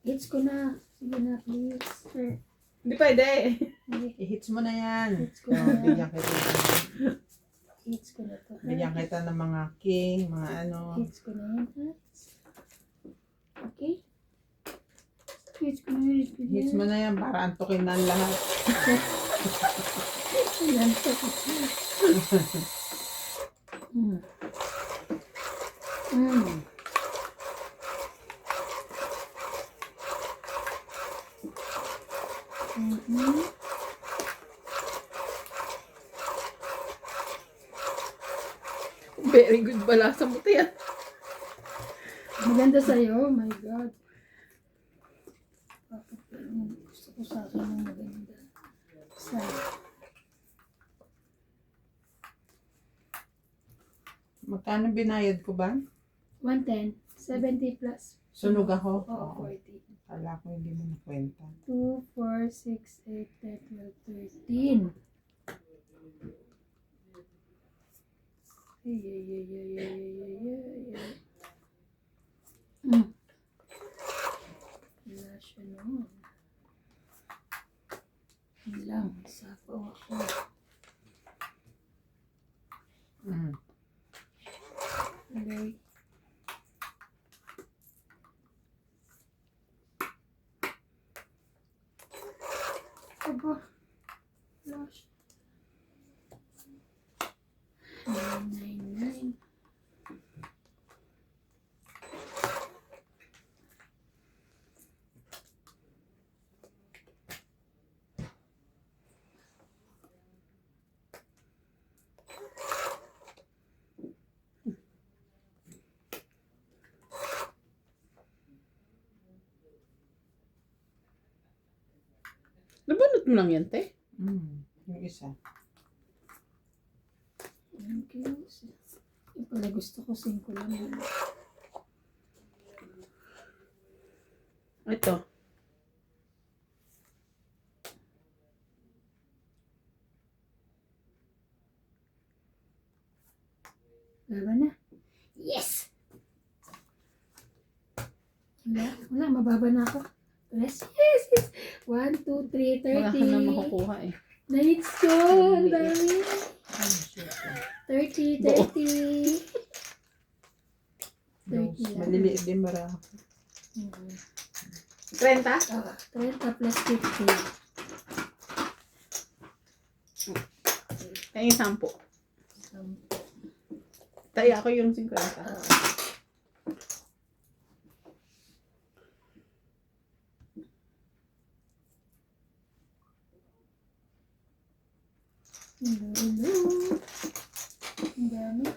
Speaker 5: hits ko na. Sige na, please.
Speaker 4: Hindi pwede.
Speaker 2: I-hits mo na yan.
Speaker 5: Hits ko na.
Speaker 2: So, bigyan kita.
Speaker 5: Hits ko na to.
Speaker 2: Bigyan kita ng mga king, mga ano.
Speaker 5: Hits ko na yan, ha? Okay? Hits ko na, hits ko na.
Speaker 2: Hits mo na yan para antukin na ang lahat.
Speaker 5: Ayan. Mm. Mm. Mhm.
Speaker 4: Very good balasa mo te yan.
Speaker 5: Maganda sa'yo, oh my God. Gusto ko sa akin ng maganda. Sa
Speaker 2: Magkano binayad ko ba?
Speaker 5: 110, 70 plus.
Speaker 2: Sunog ako?
Speaker 5: Oo,
Speaker 2: Oo.
Speaker 5: 40.
Speaker 2: Kala ko hindi mo nakwenta.
Speaker 5: 2, 4, 6, 8, 10, 12, 13. Ay, ay, ay, ay, ay, ay, ay, ay. Wala siya noon. Yun lang, sapaw ako.
Speaker 2: Mm.
Speaker 5: Okay. Aba, wala siya. 999.
Speaker 4: Nabunot mo lang yan te.
Speaker 2: Yung isa.
Speaker 5: Thank you. Yung pala gusto ko 5 lang.
Speaker 4: Ito.
Speaker 5: Wala na. Yes! Wala, mababa na ako. Yes, yes, yes. 1, 2, 3, 30.
Speaker 4: Wala ka na makukuha eh.
Speaker 5: Na-hits ko. Ang dami. 30, 30. 30 lang.
Speaker 2: Maliliit din bara.
Speaker 4: 30?
Speaker 5: 30 plus 50.
Speaker 4: Kaya yung 10. Tayo ako yung 50.
Speaker 5: Hello. Ang dami.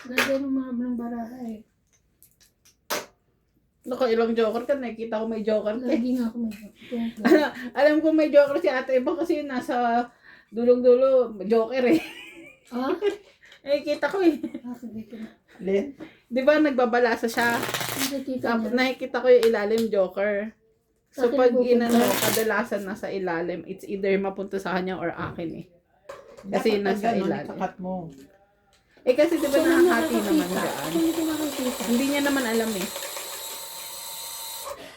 Speaker 5: Ganda ng mga ng baraha eh.
Speaker 4: Naku, ko ilang joker ka, nakikita ko may joker ka.
Speaker 5: Lagi nga ako may
Speaker 4: Alam ko may joker si ate Iba kasi nasa dulong-dulo, joker eh.
Speaker 5: Ah?
Speaker 4: Nakikita ko eh.
Speaker 5: Sabi ko na.
Speaker 2: Len?
Speaker 4: Di ba nagbabalasa siya?
Speaker 5: Nakikita
Speaker 4: Tapos
Speaker 5: niya.
Speaker 4: nakikita ko yung ilalim joker. So
Speaker 5: Sa akin
Speaker 4: pag
Speaker 5: pupunta.
Speaker 4: inano, kadalasan nasa ilalim, it's either mapunta sa kanya or akin eh. Kasi
Speaker 2: Dapat
Speaker 4: nasa
Speaker 2: ganun,
Speaker 4: ilalim.
Speaker 2: ikakat mo.
Speaker 4: Eh kasi di ba
Speaker 5: Siya lang
Speaker 4: nakahati naman
Speaker 5: nakakakita.
Speaker 4: dyan?
Speaker 5: Ako hindi ko nakakita.
Speaker 4: Hindi niya naman alam eh.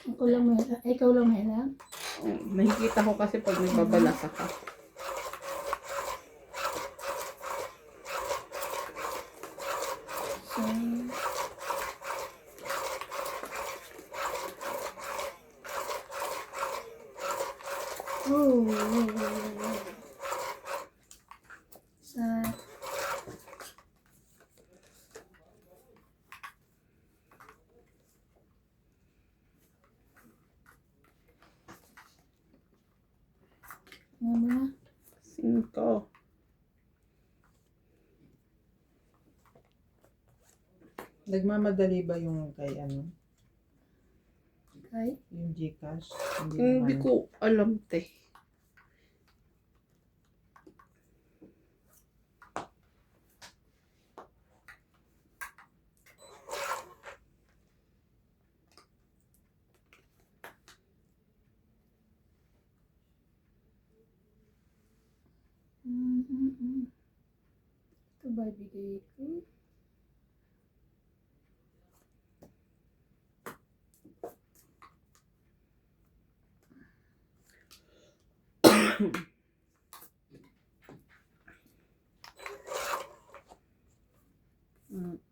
Speaker 5: Ako lang may alam. Ikaw lang may alam.
Speaker 4: Nakikita ko kasi pag nagbabalasa ka.
Speaker 5: So, oh. Sa ano na?
Speaker 4: 5.
Speaker 2: Nagmamadali ba yung kay ano?
Speaker 5: Kay?
Speaker 2: Yung Gcash?
Speaker 4: Hindi
Speaker 2: naman.
Speaker 4: ko alam te.
Speaker 5: Ito ba bigay ko?
Speaker 4: Mm.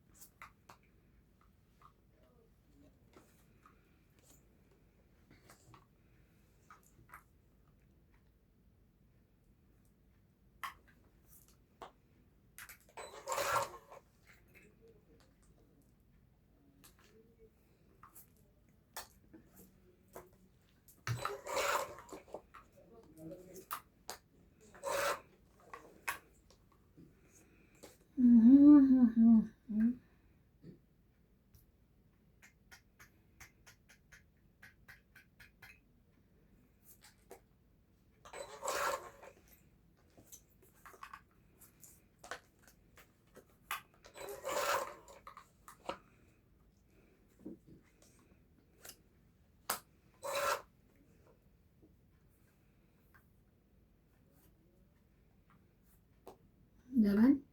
Speaker 5: Laban?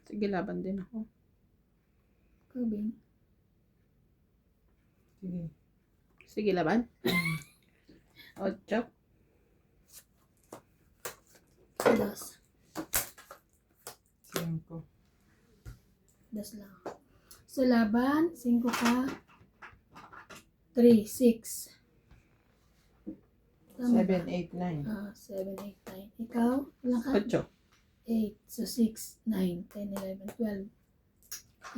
Speaker 4: Sige, laban din ako.
Speaker 5: Kabing?
Speaker 2: Sige.
Speaker 4: Sige, laban. 8.
Speaker 5: Das.
Speaker 2: 5.
Speaker 5: Das lang. So, laban, 5 ka. 3, 6.
Speaker 2: 7, 8, 9.
Speaker 5: 7, 8, 9. Ikaw, ilang ka?
Speaker 4: 8.
Speaker 5: 8. So, 6, 9, 10, 11, 12.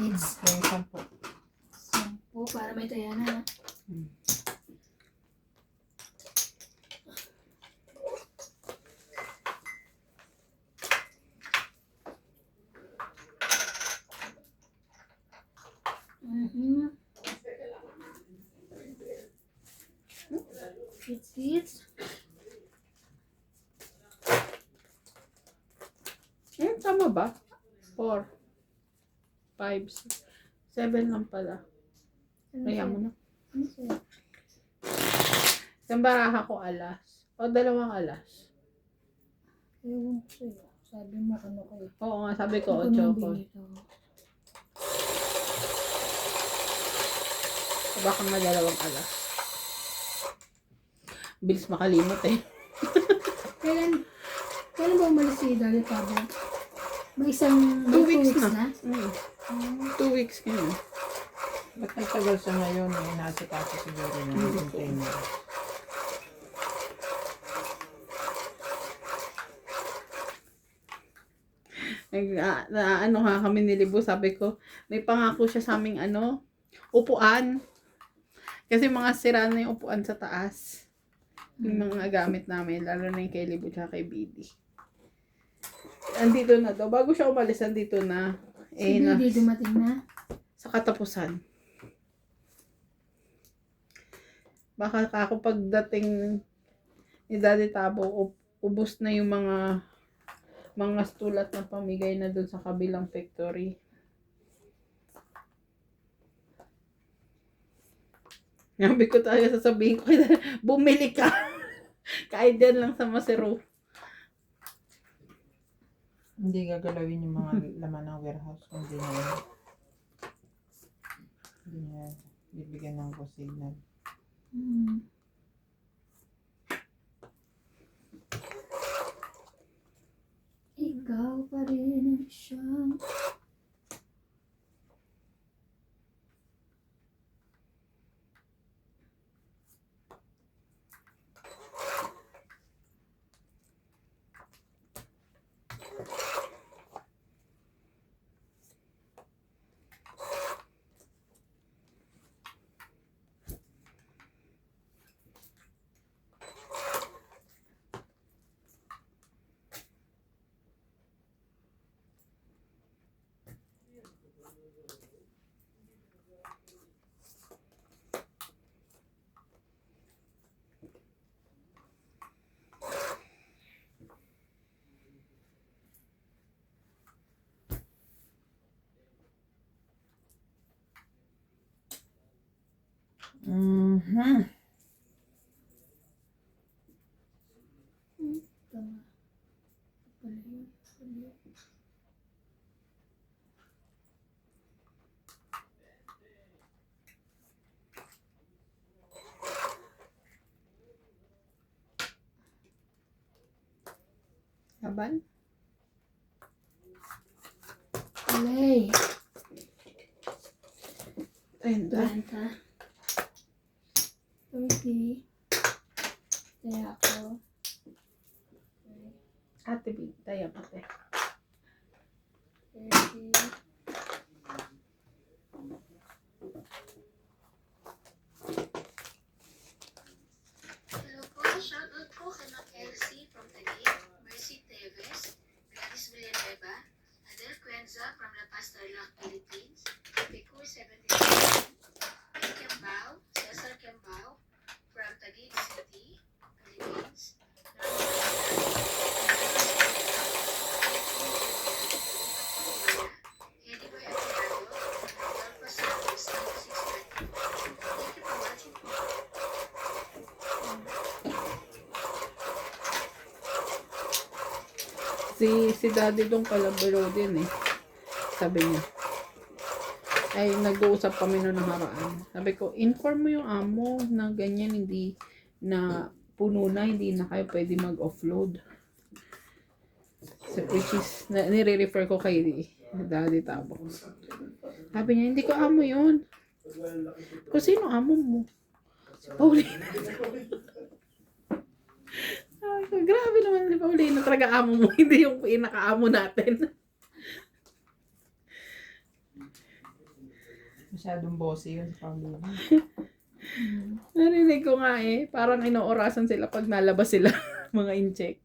Speaker 5: It's
Speaker 2: Yung 10.
Speaker 5: 10 para may taya na. It's
Speaker 4: Tama ba? 4, 5, 7 lang pala. Kaya mo na.
Speaker 5: Ano sa'yo?
Speaker 4: Yung baraha ko alas. O 2 alas.
Speaker 5: Ewan ko sa'yo. Sabi mo ano kayo.
Speaker 4: Oo nga, sabi ko 8 ko. Baka nga 2 alas. Bilis makalimot eh.
Speaker 5: Kailan ba umalis si Daddy Tabo? May isang
Speaker 4: 2 weeks na.
Speaker 5: na?
Speaker 4: 2 weeks ngayon.
Speaker 2: Ba't nagtagal siya ngayon? Nasa kasi siguro yung container.
Speaker 4: Ano nga kami nilibo, sabi ko, may pangako siya sa aming upuan. Kasi mga sira na yung upuan sa taas. Yung mga gamit namin, lalo na yung kay Libo tsaka kay BD. Andito na daw. Bago siya umalis, andito na.
Speaker 5: Si Bidi dumating na.
Speaker 4: Sa katapusan. Baka ako pagdating ni Daddy Tabo, ubos na yung mga stulat na pamigay na doon sa kabilang factory. Sabi ko talaga, sasabihin ko, bumili ka. Kahit dyan lang sa Masero.
Speaker 2: Hindi gagalawin yung mga laman ng warehouse kung hindi niya bibigyan ng go signal.
Speaker 5: Ikaw pa rin ang siyang
Speaker 2: Mhm.
Speaker 5: tama. Pala yun.
Speaker 4: Laban?
Speaker 5: Play.
Speaker 4: 30.
Speaker 5: 30. Kaya ako.
Speaker 4: Ate B, tayo ate.
Speaker 5: 30.
Speaker 1: Hello po, shoutout po kay Ma'am Elsie from Taguig, Mercy Teves, Gladys Villanueva, Adel Cuenza from La Paz, Tarlac, Philippines, Picur 77, May Kembao, Cesar Kembao from Taguig City, Philippines, Eddie Boy Aguinaldo, Adolfo Santos, 9620. Thank you for watching.
Speaker 4: Si Daddy dong kalabaro din eh. Sabi niya. Ay, nag-uusap kami noong nakaraan. Sabi ko, inform mo yung amo na ganyan, hindi na puno na, hindi na kayo pwede mag-offload. So, which is, nire-refer ko kay Daddy Tabo. Sabi niya, hindi ko amo yun. Kung sino amo mo? Si Paulina. Ay, grabe naman si Paulina. Talaga amo mo, hindi yung pinaka-amo natin.
Speaker 2: Masyadong bossy yun sa Paulina.
Speaker 4: Narinig ko nga eh. Parang inoorasan sila pag nalabas sila. Mga in-check.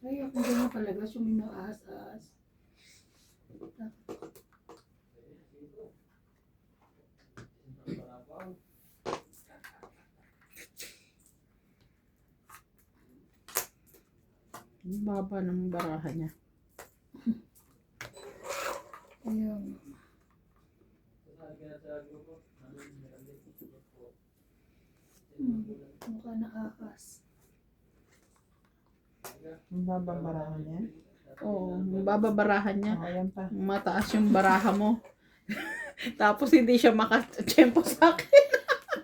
Speaker 5: Ay, ako din na talaga suminaas-as.
Speaker 4: Ang baba ng baraha niya.
Speaker 5: Ayun. Mukha nakakas.
Speaker 2: Ang babang barahan niya.
Speaker 4: Oo, ang baba barahan niya.
Speaker 2: Oh, ayan pa.
Speaker 4: Mataas yung baraha mo. Tapos hindi siya makatsyempo sa akin.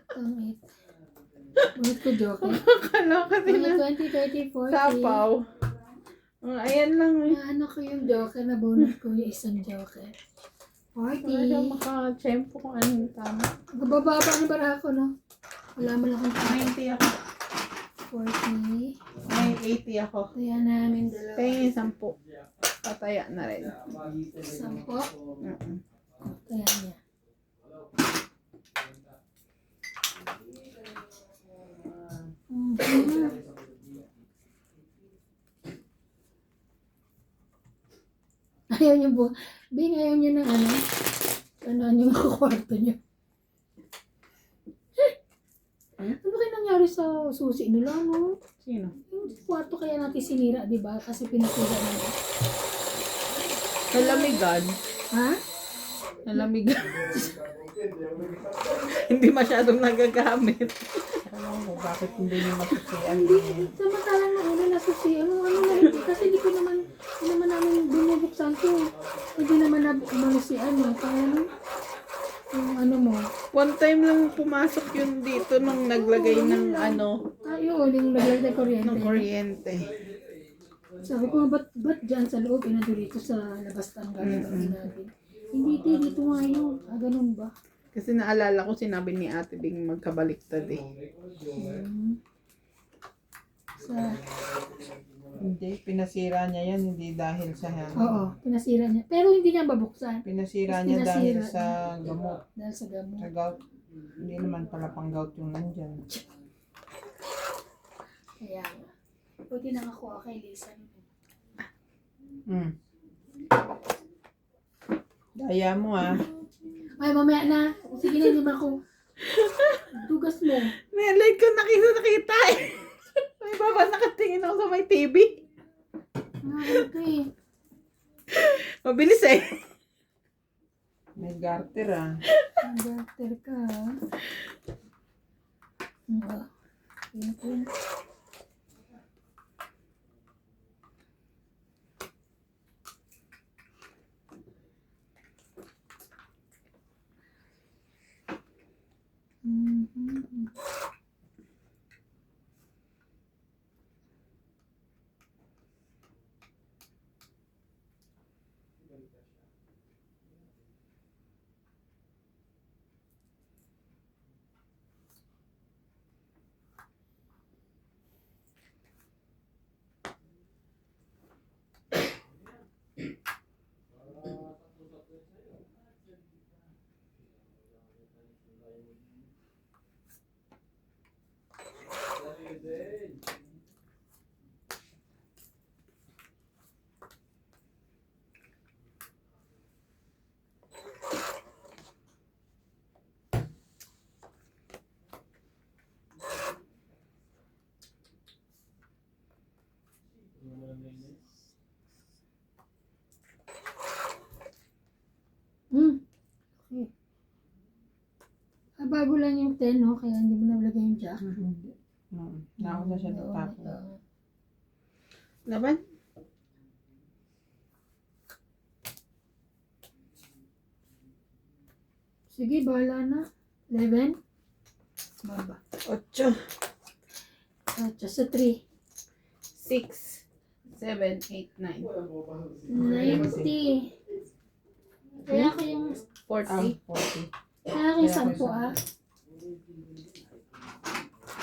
Speaker 5: Pangit. Bunot ko joke.
Speaker 4: Kaloka sila.
Speaker 5: 20, 30, 40.
Speaker 4: Sapaw. Ayan lang eh.
Speaker 5: Ano ko yung joke na bunot ko yung isang joke. 40.
Speaker 4: Wala siya makatsyempo kung anong tama.
Speaker 5: Bababa ng baraha ko, no? Wala mo lang akong
Speaker 4: 90 ako.
Speaker 5: 40.
Speaker 4: May 80 ako.
Speaker 5: Kaya namin dalawa.
Speaker 4: Kaya 10. Pataya na rin.
Speaker 5: 10.
Speaker 4: Mm-mm.
Speaker 5: Kaya niya. Ayaw niya po. Bing, ayaw niya ng ano. Ano yung mga kwarto niya. Ano kaya nangyari sa susi nila, no?
Speaker 4: Sino?
Speaker 5: Yung kwarto kaya natin sinira, di ba? Kasi pinasira nila.
Speaker 4: Nalamigan.
Speaker 5: Ha?
Speaker 4: Nalamigan. Hindi masyadong nagagamit.
Speaker 2: Alam ko, bakit hindi niyo masusian?
Speaker 5: Hindi, samantalang na una nasusi. Ano na rin. Kasi hindi naman namin binubuksan to. Hindi naman na umano si ano. Kaya ano, yung ano mo.
Speaker 4: One time lang pumasok yun dito nung naglagay ng ano,
Speaker 5: Ayun, yung naglagay ng kuryente.
Speaker 4: ng kuryente.
Speaker 5: Sabi ko, ba't dyan sa loob, dito sa labas ng gagawin natin. Hindi, dito nga yun. Ganun ba?
Speaker 4: Kasi naalala ko sinabi ni Ate Bing magkabaliktad eh.
Speaker 5: Sa,
Speaker 2: Hindi, pinasira niya yan, hindi dahil sa
Speaker 5: oo, pinasira niya. Pero hindi niya babuksan.
Speaker 2: Pinasira
Speaker 5: Mas
Speaker 2: niya dahil
Speaker 5: pinasira
Speaker 2: sa gamot.
Speaker 5: Dahil sa gamot.
Speaker 2: Sa gout. Hindi naman pala pang gout yung nandyan.
Speaker 5: Kaya nga. Buti nakakuha kay Lisa.
Speaker 2: Daya mo ah.
Speaker 5: Ay, mamaya na. Sige na, lima ko. Dugas mo.
Speaker 4: Late ko nakita eh. May baba nakatingin ako sa may TV.
Speaker 5: Ito eh.
Speaker 4: Mabilis eh.
Speaker 2: May garter ah.
Speaker 5: Doctor ka. Ito. Okay. Bago lang yung 10, no? Kaya hindi mo nalagay yung jack.
Speaker 2: Nauna siya natapon.
Speaker 4: Laban?
Speaker 5: Sige, bahala na. 11. Baba.
Speaker 4: 8,
Speaker 5: At sa 3.
Speaker 4: 6, 7, 8, 9.
Speaker 5: 90. Kaya ko yung
Speaker 4: 40.
Speaker 2: 40.
Speaker 5: kaya ko yung 10, ah.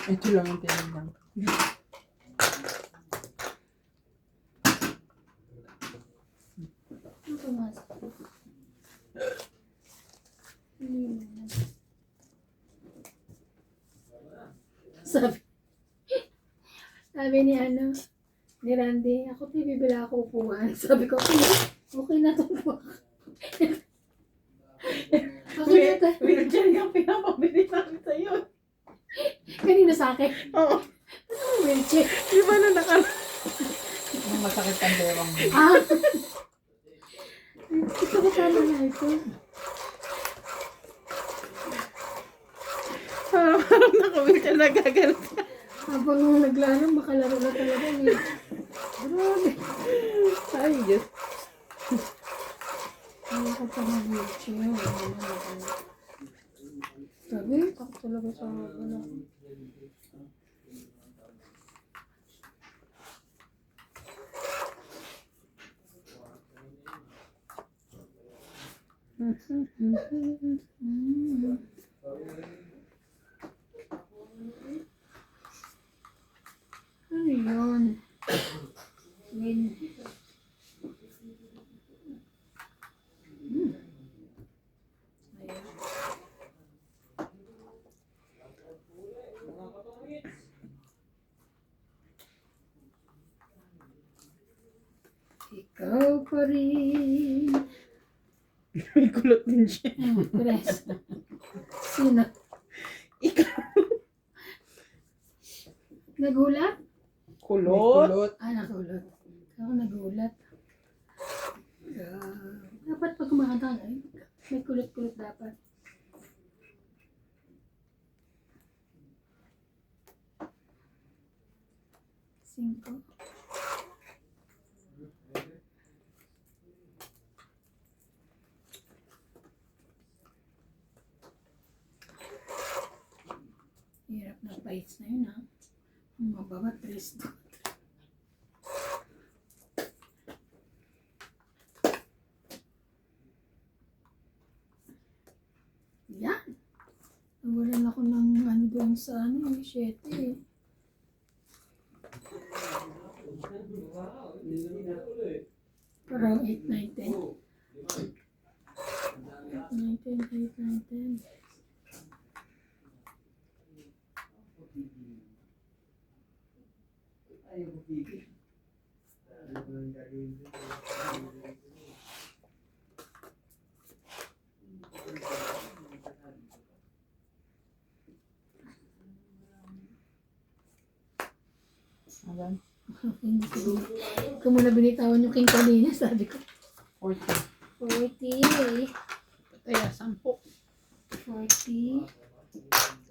Speaker 2: Ito lang yung tinignan.
Speaker 5: Ano pumasok? Sabi ni ano, ni Randy, ako ti bibila ako upuan. Sabi ko, okay na to po. Okay na to.
Speaker 4: Wheelchair yung pinapabili namin sa'yo.
Speaker 5: Kanina sa akin.
Speaker 4: Oo.
Speaker 5: Ano yung wheelchair?
Speaker 4: Di ba na
Speaker 2: Yung masakit ang derong.
Speaker 5: Ah! Ito ko sana na ito.
Speaker 4: Parang naka-wheelchair na gagano.
Speaker 5: Habang naglaro, makalaro na talaga eh. Grabe.
Speaker 4: Ay, Diyos.
Speaker 5: Ano ko pa ng wheelchair? Sabi, takot talaga sa ano. Ano yun? Win. Ayan. Ika. Ikaw pa rin.
Speaker 4: May kulot din siya.
Speaker 5: Press. Sino?
Speaker 4: Ikaw.
Speaker 5: Nagulat?
Speaker 4: Kulot?
Speaker 5: Nagulat. Ako nagulat. Dapat pag kumakanta ka, may kulot-kulot dapat. Cinco. Hirap na bites na yun, ha? Ang mababa, 3. Yan. Nawalan ako ng ano doon sa ano, 7 eh. Parang 8, 9, 10. 8, 9, 10, 8, 9, 10.
Speaker 2: Ayan.
Speaker 5: Hindi ko. Kung muna binitawan yung king kanina, sabi ko.
Speaker 2: 40.
Speaker 5: 40.
Speaker 4: Kaya 10.
Speaker 5: 40.